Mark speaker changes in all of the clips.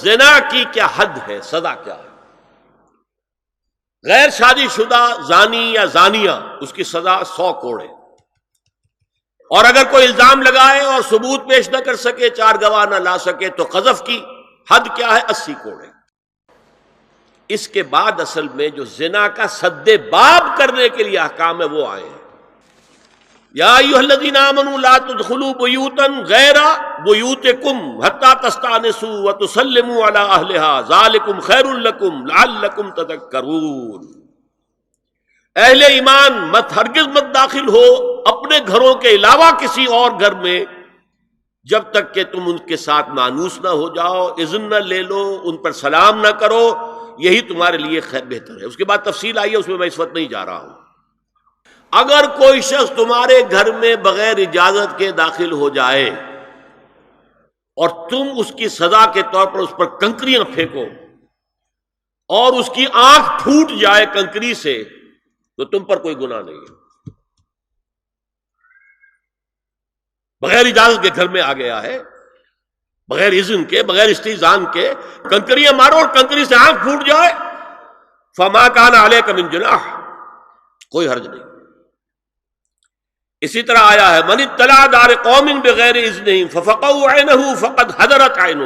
Speaker 1: زنا کی کیا حد ہے، سزا کیا ہے؟ غیر شادی شدہ زانی یا زانیہ، اس کی سزا 100 کوڑے، اور اگر کوئی الزام لگائے اور ثبوت پیش نہ کر سکے، 4 گواہ نہ لا سکے، تو قذف کی حد کیا ہے؟ 80 کوڑے۔ اس کے بعد اصل میں جو زنا کا سد باب کرنے کے لیے احکام ہے وہ آئے ہیں۔ یا ایھا الذین آمنوا لا تدخلوا بیوتا غیر بیوتکم حتی تستأنسوا وتسلموا علی اہلھا ذالکم خیر لکم لعلکم تذکرون۔ اہل ایمان ہرگز مت داخل ہو اپنے گھروں کے علاوہ کسی اور گھر میں جب تک کہ تم ان کے ساتھ مانوس نہ ہو جاؤ، اذن نہ لے لو، ان پر سلام نہ کرو، یہی تمہارے لیے بہتر ہے۔ اس کے بعد تفصیل آئی ہے، اس میں میں اس وقت نہیں جا رہا ہوں۔ اگر کوئی شخص تمہارے گھر میں بغیر اجازت کے داخل ہو جائے اور تم اس کی سزا کے طور پر اس پر کنکریاں پھینکو اور اس کی آنکھ پھوٹ جائے کنکری سے، تو تم پر کوئی گناہ نہیں ہے۔ بغیر اجازت کے گھر میں آ گیا ہے، بغیر اذن کے، بغیر استئذان کے کنکریاں مارو اور کنکری سے آنکھ پھوٹ جائے، فما کان علیک من جناح، کوئی حرج نہیں۔ اسی طرح آیا ہے من اطلع دار قوم بغیر اذنہم ففقعوا عینہ فقد حضرت عینہ،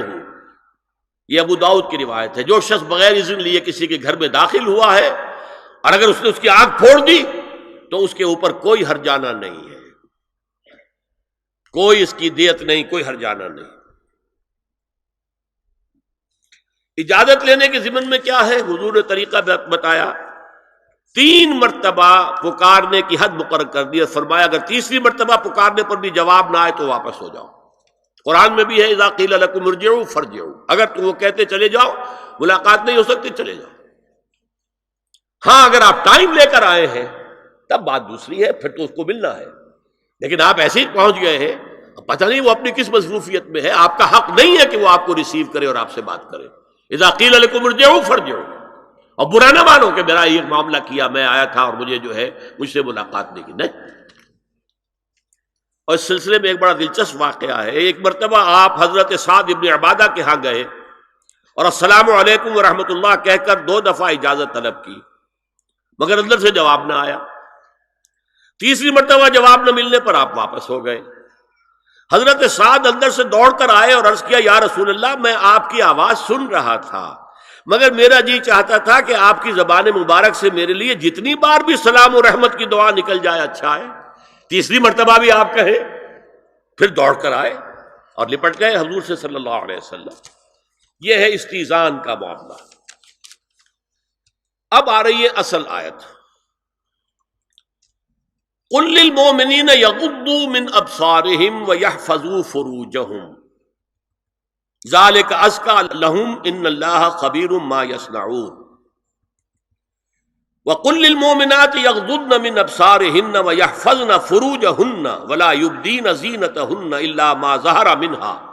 Speaker 1: یہ ابو داؤد کی روایت ہے۔ جو شخص بغیر اذن لیے کسی کے گھر میں داخل ہوا ہے اور اگر اس نے اس کی آنکھ پھوڑ دی تو اس کے اوپر کوئی ہرجانہ نہیں ہے، کوئی اس کی دیت نہیں، کوئی ہرجانہ نہیں۔ اجازت لینے کے ضمن میں کیا ہے؟ حضور نے طریقہ بتایا، 3 مرتبہ پکارنے کی حد مقرر کر دی، فرمایا اگر تیسری مرتبہ پکارنے پر بھی جواب نہ آئے تو واپس ہو جاؤ۔ قرآن میں بھی ہے اذا قیل لکم ارجعوا فارجعوا، اگر تم وہ کہتے چلے جاؤ، ملاقات نہیں ہو سکتی، چلے جاؤ۔ ہاں اگر آپ ٹائم لے کر آئے ہیں تب بات دوسری ہے، پھر تو اس کو ملنا ہے، لیکن آپ ایسے ہی پہنچ گئے ہیں، پتہ نہیں وہ اپنی کس مصروفیت میں ہے، آپ کا حق نہیں ہے کہ وہ آپ کو ریسیو کرے اور آپ سے بات کرے۔ اذا قیل لکم ارجعوا فارجعوا، اور برا نہ مانو کہ میرا یہ معاملہ کیا، میں آیا تھا اور مجھے جو ہے مجھ سے ملاقات نہیں کی، نہیں۔ اور اس سلسلے میں ایک بڑا دلچسپ واقعہ ہے۔ ایک مرتبہ آپ حضرت سعد ابن عبادہ کے ہاں گئے اور السلام علیکم ورحمۃ اللہ کہہ کر 2 دفعہ اجازت طلب کی، مگر اندر سے جواب نہ آیا۔ تیسری مرتبہ جواب نہ ملنے پر آپ واپس ہو گئے۔ حضرت سعد اندر سے دوڑ کر آئے اور عرض کیا یا رسول اللہ، میں آپ کی آواز سن رہا تھا، مگر میرا جی چاہتا تھا کہ آپ کی زبان مبارک سے میرے لیے جتنی بار بھی سلام و رحمت کی دعا نکل جائے اچھا ہے، تیسری مرتبہ بھی آپ کہیں۔ پھر دوڑ کر آئے اور لپٹ گئے حضور سے صلی اللہ علیہ وسلم۔ یہ ہے استئذان کا معاملہ۔ اب آ رہی ہے اصل آیت، قل للمؤمنین یغضوا من ابصارہم ویحفظوا فروجہم ذالک ازکی لہم ان اللہ خبیر ما یصنعون وقل للمؤمنات یغضضن من ابصارہن ویحفظن فروجہن ولا یبدین زینتہن الا ما ظہر منها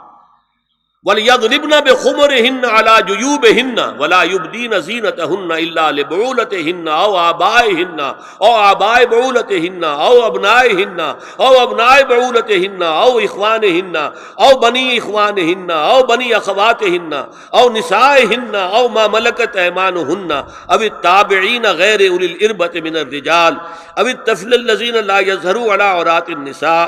Speaker 1: وَلْيَضْرِبْنَ بِخُمُرِهِنَّ عَلَى جُيُوبِهِنَّ وَلَا يُبْدِينَ زِينَتَهُنَّ إِلَّا لِبُعُولَتِهِنَّ أَوْ آبَائِهِنَّ أَوْ آبَاءِ بُعُولَتِهِنَّ أَوْ أَبْنَائِهِنَّ أَوْ أَبْنَاءِ بُعُولَتِهِنَّ أَوْ إِخْوَانِهِنَّ أَوْ بَنِي إِخْوَانِهِنَّ أَوْ بَنِي أَخَوَاتِهِنَّ أَوْ نِسَائِهِنَّ أَوْ مَا مَلَكَتْ أَيْمَانُهُنَّ أَوِ التَّابِعِينَ غَيْرِ أُولِي الْإِرْبَةِ مِنَ الرِّجَالِ أَوِ الطَّفْلِ الَّذِينَ لَا يَظْهَرُوا عَلَى عَوْرَاتِ النِّسَاءِ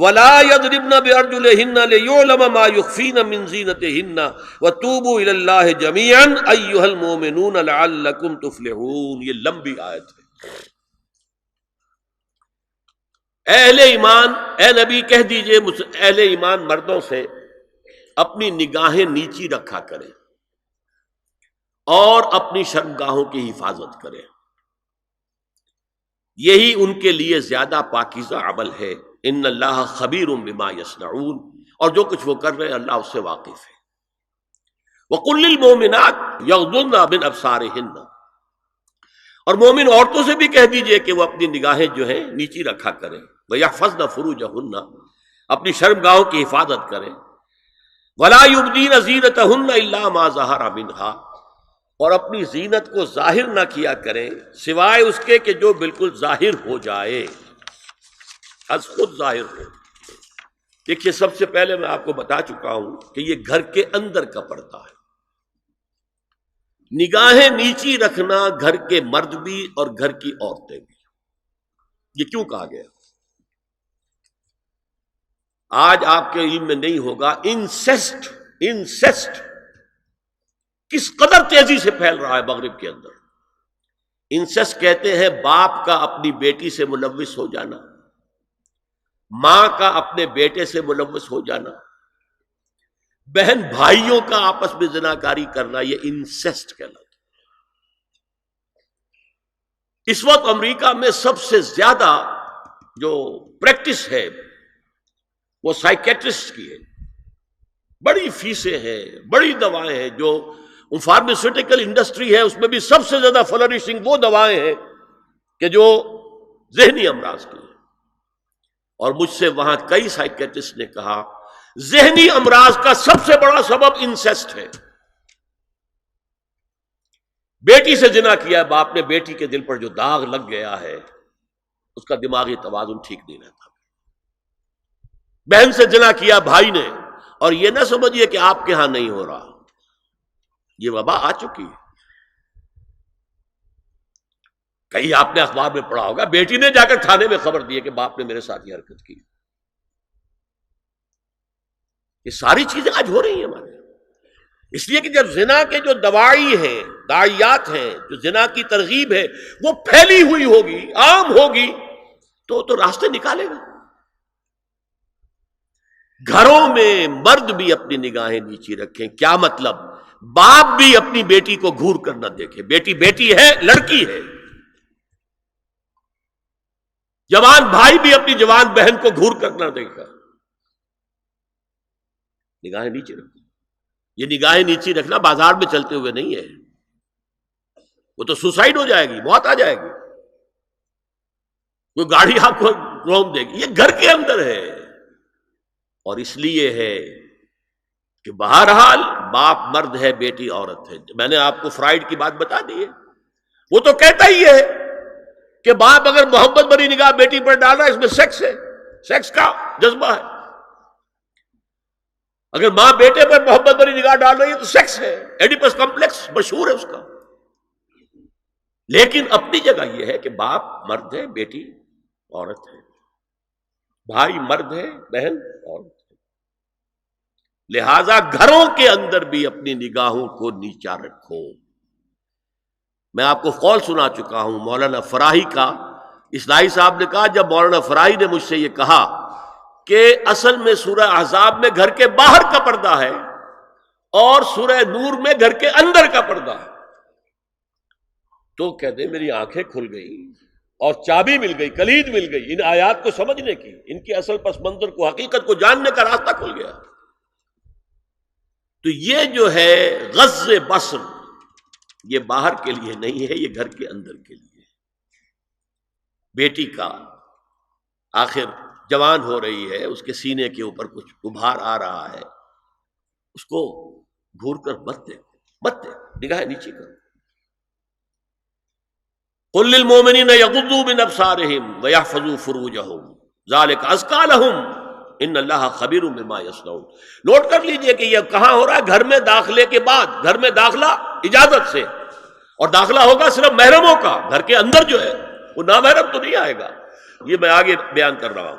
Speaker 1: وَلَا يَضْرِبْنَ بِأَرْجُلِهِنَّ لِيُعْلَمَ مَا يُخْفِينَ مِنْ زِينَتِهِنَّ وَتُوبُوا إِلَى اللَّهِ جَمِيعًا أَيُّهَا الْمُؤْمِنُونَ لَعَلَّكُمْ تُفْلِحُونَ۔ یہ لمبی آیت ہے۔ اہل ایمان، اے نبی کہہ دیجئے اہل ایمان مردوں سے اپنی نگاہیں نیچی رکھا کریں اور اپنی شرمگاہوں کی حفاظت کریں، یہی ان کے لیے زیادہ پاکیزہ عمل ہے۔ ان اللہ خبیر بما یصنعون، اور جو کچھ وہ کر رہے ہیں اللہ اس سے واقف ہے۔ وَقُلْ لِلْمُؤْمِنَاتِ يَغْضُضْنَ مِنْ أَبْصَارِهِنَّ، اور مومن عورتوں سے بھی کہہ دیجئے کہ وہ اپنی نگاہیں جو ہیں نیچی رکھا کریں، وَيَحْفَظْنَ فُرُوجَهُنَّ، اپنی شرمگاہوں کی حفاظت کریں، وَلَا يُبْدِينَ زِينَتَهُنَّ إِلَّا مَا ظَهَرَ مِنْهَا، اور اپنی زینت کو ظاہر نہ کیا کریں سوائے اس کے کہ جو بالکل ظاہر ہو جائے، از خود ظاہر ہو۔ دیکھیے سب سے پہلے میں آپ کو بتا چکا ہوں کہ یہ گھر کے اندر کا پردہ ہے، نگاہیں نیچی رکھنا گھر کے مرد بھی اور گھر کی عورتیں بھی. یہ کیوں کہا گیا؟ آج آپ کے علم میں نہیں ہوگا انسیسٹ کس قدر تیزی سے پھیل رہا ہے مغرب کے اندر. انسیسٹ کہتے ہیں باپ کا اپنی بیٹی سے ملوث ہو جانا، ماں کا اپنے بیٹے سے ملوث ہو جانا، بہن بھائیوں کا آپس میں زناکاری کرنا، یہ انسیسٹ کہلاتا ہے. اس وقت امریکہ میں سب سے زیادہ جو پریکٹس ہے وہ سائیکیٹرسٹ کی ہے. بڑی فیسیں ہیں، بڑی دوائیں ہیں. جو فارماسیوٹیکل انڈسٹری ہے اس میں بھی سب سے زیادہ فلرشنگ وہ دوائیں ہیں کہ جو ذہنی امراض کی ہیں. اور مجھ سے وہاں کئی سائیکیٹرسٹ نے کہا ذہنی امراض کا سب سے بڑا سبب انسیسٹ ہے. بیٹی سے زنا کیا باپ نے، بیٹی کے دل پر جو داغ لگ گیا ہے اس کا دماغی توازن ٹھیک نہیں رہتا. بہن سے زنا کیا بھائی نے، اور یہ نہ سمجھیے کہ آپ کے ہاں نہیں ہو رہا، یہ وبا آ چکی ہے. کئی آپ نے اخبار میں پڑھا ہوگا بیٹی نے جا کر تھانے میں خبر دی کہ باپ نے میرے ساتھ یہ حرکت کی. یہ ساری چیزیں آج ہو رہی ہیں ہمارے. اس لیے کہ جب زنا کے جو دوائی ہیں، داعیات ہیں، جو زنا کی ترغیب ہے وہ پھیلی ہوئی ہوگی، عام ہوگی، تو راستے نکالے گا. گھروں میں مرد بھی اپنی نگاہیں نیچی رکھیں. کیا مطلب؟ باپ بھی اپنی بیٹی کو گھور کر نہ دیکھے. بیٹی بیٹی ہے، لڑکی ہے. جوان بھائی بھی اپنی جوان بہن کو گھور کر نہ دیکھا. نگاہیں نیچی رکھیں. یہ نگاہیں نیچی رکھنا بازار میں چلتے ہوئے نہیں ہے، وہ تو سوسائڈ ہو جائے گی، موت آ جائے گی. کوئی گاڑی آپ کو روک دے گی. یہ گھر کے اندر ہے. اور اس لیے ہے کہ بہرحال باپ مرد ہے، بیٹی عورت ہے. میں نے آپ کو فرائیڈ کی بات بتا دی ہے. وہ تو کہتا ہی ہے کہ باپ اگر محبت بھری نگاہ بیٹی پر ڈال رہا ہے اس میں سیکس ہے، سیکس کا جذبہ ہے. اگر ماں بیٹے پر محبت بھری نگاہ ڈال رہی ہے تو سیکس ہے. ایڈیپس کمپلیکس مشہور ہے اس کا. لیکن اپنی جگہ یہ ہے کہ باپ مرد ہے، بیٹی عورت ہے، بھائی مرد ہے، بہن عورت ہے. لہذا گھروں کے اندر بھی اپنی نگاہوں کو نیچا رکھو. میں آپ کو قول سنا چکا ہوں مولانا فراہی کا. اصلاحی صاحب نے کہا جب مولانا فراہی نے مجھ سے یہ کہا کہ اصل میں سورہ احزاب میں گھر کے باہر کا پردہ ہے اور سورہ نور میں گھر کے اندر کا پردہ ہے، تو کہتے میری آنکھیں کھل گئی اور چابی مل گئی، کلید مل گئی ان آیات کو سمجھنے کی، ان کی اصل پس منظر کو، حقیقت کو جاننے کا راستہ کھل گیا. تو یہ جو ہے غض بصر، یہ باہر کے لیے نہیں ہے، یہ گھر کے اندر کے لیے. بیٹی کا آخر جوان ہو رہی ہے، اس کے سینے کے اوپر کچھ ابھار آ رہا ہے، اس کو گھور کر مت دے، نگاہیں نیچی کرو. قل للمؤمنین یغضوا من ابصارہم ویحفظوا فروجہم ذلک ازکی لہم ان اللہ خبیر بما یصنعون. نوٹ کر لیجئے کہ یہ کہاں ہو رہا ہے؟ گھر میں داخلے کے بعد. گھر میں داخلہ اجازت سے، اور داخلہ ہوگا صرف محرموں کا. گھر کے اندر جو ہے وہ نامحرم تو نہیں آئے گا. یہ میں آگے بیان کر رہا ہوں.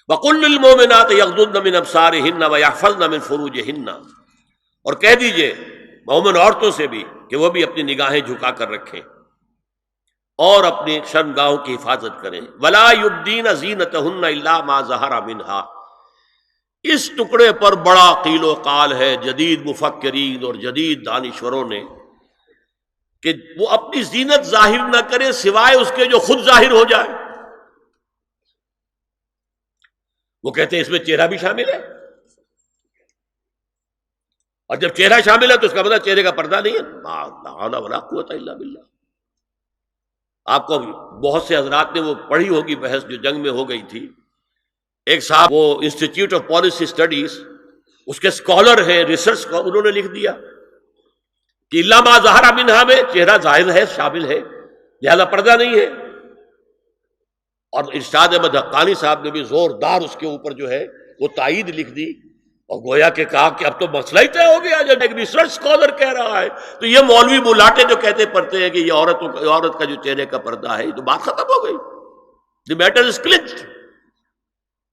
Speaker 1: وَقُلْ لِلْمُؤْمِنَاتِ يَغْضُضْنَ مِنْ أَبْصَارِهِنَّ وَيَحْفَظْنَ مِنْ فُرُوجِهِنَّ. اور کہہ دیجئے مومن عورتوں سے بھی کہ وہ بھی اپنی نگاہیں جھکا کر رکھیں اور اپنی شرمگاہوں کی حفاظت کریں. وَلَا يُبْدِينَ زِينَتَهُنَّ إِلَّا مَا ظَهَرَ مِنْهَا. اس ٹکڑے پر بڑا قیل و قال ہے جدید مفکرین اور جدید دانشوروں نے کہ وہ اپنی زینت ظاہر نہ کرے سوائے اس کے جو خود ظاہر ہو جائے. وہ کہتے ہیں اس میں چہرہ بھی شامل ہے، اور جب چہرہ شامل ہے تو اس کا مطلب چہرے کا پردہ نہیں ہے. لا حول ولا قوت الا باللہ. آپ کو بہت سے حضرات نے وہ پڑھی ہوگی بحث جو جنگ میں ہو گئی تھی. ایک صاحب وہ انسٹیٹیوٹ آف پالیسی اسٹڈیز اس کے اسکالر ہیں، ریسرچ کا، انہوں نے لکھ دیا کہ الا ما ظہر منہا میں چہرہ ظاہر ہے، شامل ہے، لہذا پردہ نہیں ہے. اور ارشاد احمد حقانی صاحب نے بھی زوردار اس کے اوپر جو ہے وہ تائید لکھ دی اور گویا کہ کہا کہ اب تو مسئلہ ہی طے ہو گیا، جب ایک ریسرچ اسکالر کہہ رہا ہے تو یہ مولوی ملاٹے جو کہتے پڑھتے ہیں کہ یہ عورت کا جو چہرے کا پردہ ہے، یہ تو بات ختم ہو گئی، دی میٹر از کلچڈ۔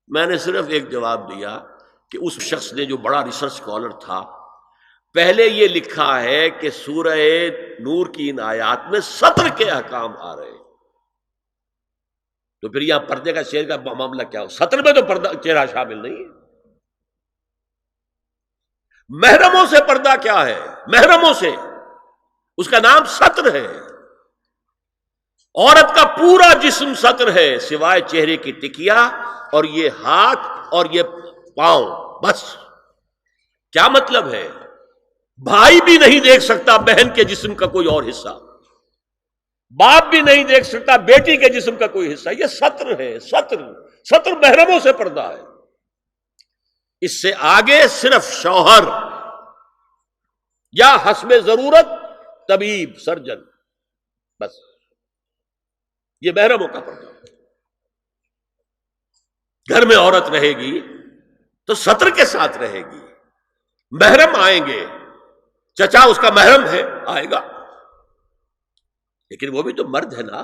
Speaker 1: میں نے صرف ایک جواب دیا کہ اس شخص نے جو بڑا ریسرچ اسکالر تھا، پہلے یہ لکھا ہے کہ سورہ نور کی ان آیات میں سطر کے احکام آ رہے ہیں، تو پھر یہاں پردے کا چہرے کا معاملہ کیا ہو؟ سطر میں تو پردہ چہرہ شامل نہیں ہے۔ محرموں سے پردہ کیا ہے؟ محرموں سے، اس کا نام سطر ہے۔ عورت کا پورا جسم سطر ہے سوائے چہرے کی ٹکیا اور یہ ہاتھ اور یہ پاؤں، بس۔ کیا مطلب ہے؟ بھائی بھی نہیں دیکھ سکتا بہن کے جسم کا کوئی اور حصہ، باپ بھی نہیں دیکھ سکتا بیٹی کے جسم کا کوئی حصہ۔ یہ سطر ہے، سطر محرموں سے پردہ ہے۔ اس سے آگے صرف شوہر یا حسب ضرورت طبیب، سرجن، بس یہ محرموں کا پردہ ہے۔ گھر میں عورت رہے گی تو سطر کے ساتھ رہے گی، محرم آئیں گے، چچا اس کا محرم ہے آئے گا، لیکن وہ بھی تو مرد ہے نا،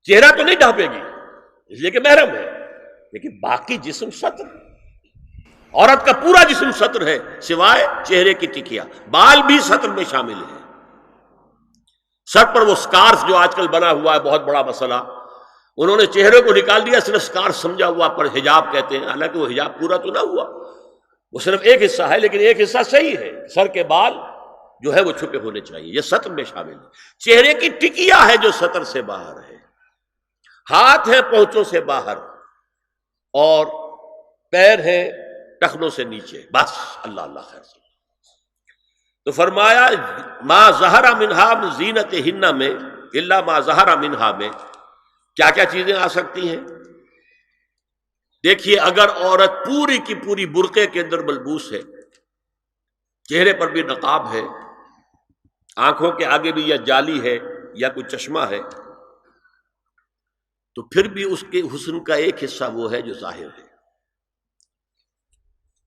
Speaker 1: چہرہ تو نہیں ڈھانپے گی اس لیے کہ محرم ہے، لیکن باقی جسم سطر۔ عورت کا پورا جسم سطر ہے سوائے چہرے کی ٹکیا، بال بھی سطر میں شامل ہے۔ سر پر وہ سکارف جو آج کل بنا ہوا ہے، بہت بڑا مسئلہ، انہوں نے چہرے کو نکال دیا، صرف سکارف سمجھا ہوا، پر حجاب کہتے ہیں، حالانکہ وہ حجاب پورا تو نہ ہوا، وہ صرف ایک حصہ ہے، لیکن ایک حصہ صحیح ہے، سر کے بال جو ہے وہ چھپے ہونے چاہیے، یہ سطر میں شامل ہے۔ چہرے کی ٹکیا ہے جو سطر سے باہر ہے، ہاتھ ہے پونچوں سے باہر، اور پیر ہے ٹخنوں سے نیچے، بس۔ اللہ اللہ خیر سے تو فرمایا ما ظہر منہا من زینتہن میں الا ما ظہر منہا میں کیا کیا چیزیں آ سکتی ہیں؟ دیکھیے، اگر عورت پوری کی پوری برقعے کے اندر ملبوس ہے، چہرے پر بھی نقاب ہے، آنکھوں کے آگے بھی یا جالی ہے یا کوئی چشمہ ہے، تو پھر بھی اس کے حسن کا ایک حصہ وہ ہے جو ظاہر ہے۔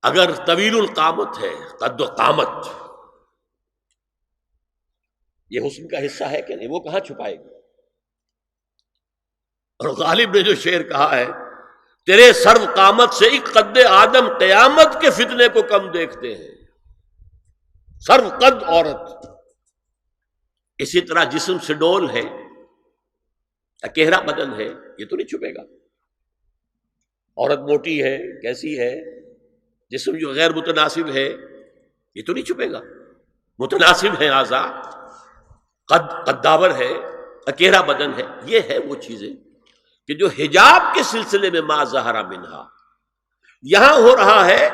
Speaker 1: اگر طویل القامت ہے، قد و قامت، یہ حسن کا حصہ ہے کہ نہیں؟ وہ کہاں چھپائے گی؟ اور غالب نے جو شعر کہا ہے، تیرے سرو قامت سے ایک قد آدم قیامت کے فتنے کو کم دیکھتے ہیں۔ سرو قد عورت، اسی طرح جسم سے ڈول ہے، اکیرا بدن ہے، یہ تو نہیں چھپے گا۔ عورت موٹی ہے، کیسی ہے، جسم جو غیر متناسب ہے، یہ تو نہیں چھپے گا۔ متناسب ہے اعضاء، قداور ہے، اکیرا بدن ہے، یہ ہے وہ چیزیں کہ جو حجاب کے سلسلے میں ما ظہر منہا، یہاں ہو رہا ہے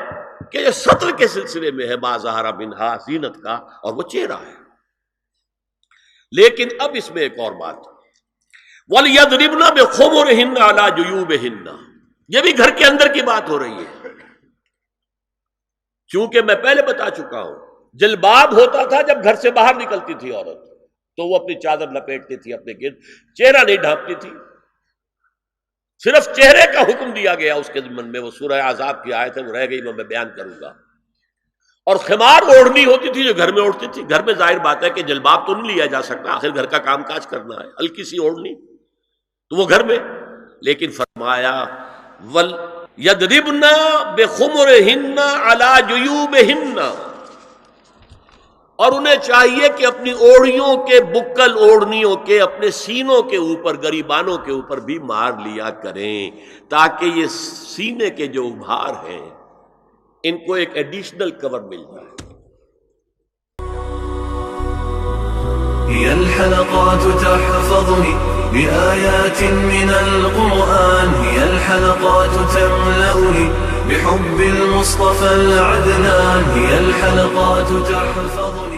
Speaker 1: کہ جو سطر کے سلسلے میں ہے ما ظہر منہا، زینت کا، اور وہ چہرہ ہے۔ لیکن اب اس میں ایک اور بات، وَلْيَضْرِبْنَ بِخُمُرِهِنَّ عَلَى جُيُوبِهِنَّ، یہ بھی گھر کے اندر کی بات ہو رہی ہے، چونکہ میں پہلے بتا چکا ہوں، جلباب ہوتا تھا جب گھر سے باہر نکلتی تھی عورت، تو وہ اپنی چادر لپیٹتی تھی اپنے گرد، چہرہ نہیں ڈھانپتی تھی، صرف چہرے کا حکم دیا گیا اس کے ضمن میں۔ وہ سورہ احزاب کی آیت ہے، وہ رہ گئی، میں بیان کروں گا۔ اور خمار اوڑھنی ہوتی تھی جو گھر میں اوڑھتی تھی، گھر میں ظاہر بات ہے کہ جلباب تو نہیں لیا جا سکتا، آخر گھر کا کام کاج کرنا ہے، ہلکی سی اوڑھنی تو وہ گھر میں، لیکن فرمایا وَلْيَضْرِبْنَ بِخُمُرِهِنَّ عَلَى جُيُوبِهِنَّ، اور انہیں چاہیے کہ اپنی اوڑھیوں کے، بکل اوڑھنیوں کے اپنے سینوں کے اوپر، گریبانوں کے اوپر بھی مار لیا کریں، تاکہ یہ سینے کے جو ابھار ہیں ان کو ایک ایڈیشنل کور مل جائے۔
Speaker 2: هي الحلقات تحفظني بآيات من القرآن، هي الحلقات تملأني بحب المصطفى العدنان، هي الحلقات تحفظني